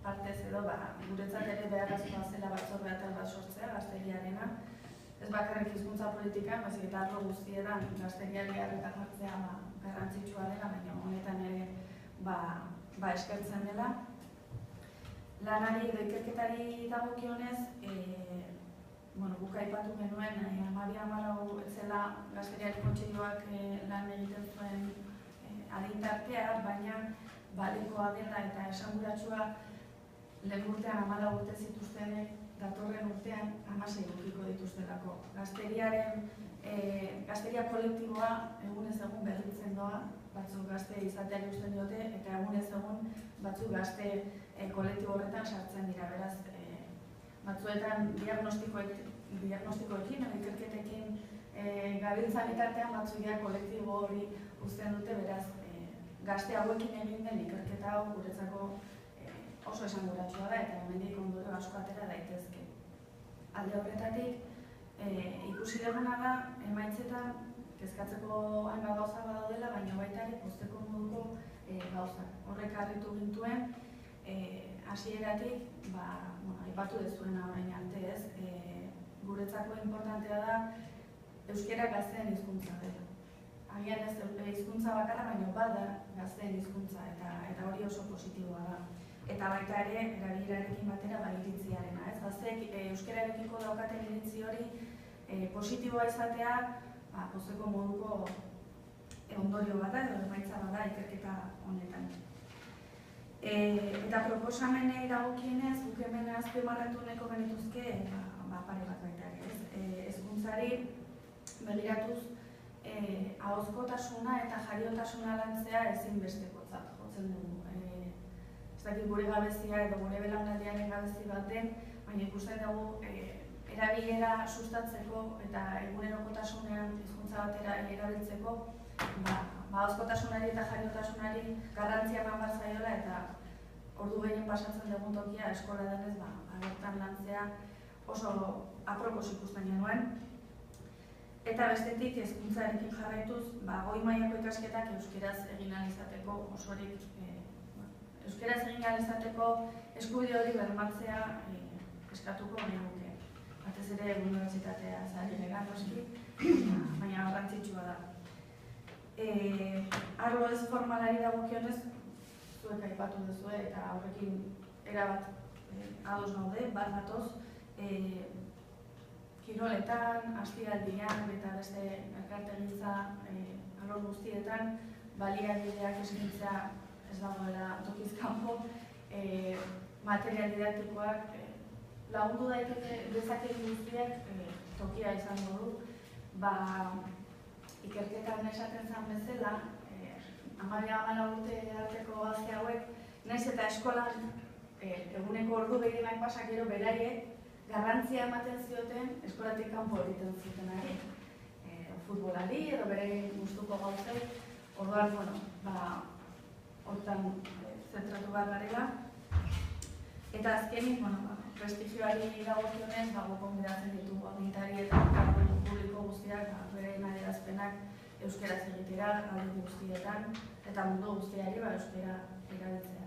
partez edo, guretzat ere beharrezkoa zela batzorde bat sortzea, gazteriarena. Ez bakarrik hizkuntza politikan, baizik eta arlo guztietan gazteriari arreta jartzea garrantzitsua dela, baina honetan ere eskertzen dela. Lanari edo ikerketari dagokionez, guk aipatu genuen 12-14 etzela Gazteriari Kontseiluak lan egiten zuen adintartea, baina balekoa dela eta esanguratsua lehen urtean 14 urte zituztenek datorren urtean 16 edukiko dituztelako. Gazteria kolektiboa egunez egun berritzen doa, batzuk gazte izateari usten diote, eta egunez egun batzuk gazte kolektibo horretan sartzen dira. Beraz, batzuetan diagnostikoekin, ikerketekin gabiltzan bitartean batzuk kolektibo hori uzten dute, beraz, gazte hauekin egin den ikerketa hau guretzako oso esanguratsua da eta hemendik ondorio asko atera daitezke. Alde horretatik, ikusi duguna da, emaitzetan kezkatzeko hainbat gauza badaudela, baina baita ere pozteko moduko gauzak. Horrek harritu gintuen, hasieratik, aipatu dezuena orain arte ez, guretzako inportantea da euskara gazteen hizkuntza dela. Agian ez hizkuntza bakarra, baina bada gazteen hizkuntza eta hori oso positiboa da. Eta baita ere, erabilerarekin batera iritziarena. Gazteek euskararekiko daukaten iritzi hori positiboa izatea, pozteko moduko ondorio bat da, edo emaitza bat da ikerketa honetan. Eta proposamenei dagokienez, guk hemen azpimarratu nahiko genituzke pare bat baita ere. Hezkuntzari begiratuz ahozkotasuna eta jariotasuna lantzea ezinbestekotzat jotzen dugu. Ez dakit gure gabezia edo gure belaunaldiaren gabezi baten, baina ikusten dugu erabilera sustatzeko eta egunerokotasunean hizkuntza batera erabiltzeko ahozkotasunari eta jariotasunari garrantzia eman behar zaiola eta ordu gehien pasatzen dugun tokia eskola denez bertan lantzea oso apropos ikusten genuen. Eta bestetik hezkuntzarekin jarraituz, goi mailako ikasketak euskeraz egin ahal izateko osorik euskeraz egin ahal izateko eskubide hori bermatzea eskatuko genuke. Batez ere unibertsitatea zari legan noski, baina garrantzitsua da. Arlo ez formalari dagokionez, zuek aipatu duzue eta horrekin erabat ados gaude, bat gatoz, kiroletan, astialdian eta beste elkartegintza alor guztietan baliabideak eskaintzea ez dagoela tokiz kanpo, material didaktikoak lagundu daiteke dezakeen guztiak tokia izango du. Ikerketan esaten zen bezala, 12-14 urte arteko gazte hauek, nahiz eta eskolan eguneko ordu gehienak pasa gero beraiek garrantzia ematen zioten eskolatik kanpo egiten zutenari. Futbolari edo beraien gustuko gauzei, orduan, hortan zentratu behar garela. Eta azkenik, prestigioari dagokionez, gonbidatzen ditugu agintari eta kargu publiko guztiak beraien adierazpenak euskeraz egitera, alde guztietan, eta mundu guztiari euskera erabiltzea.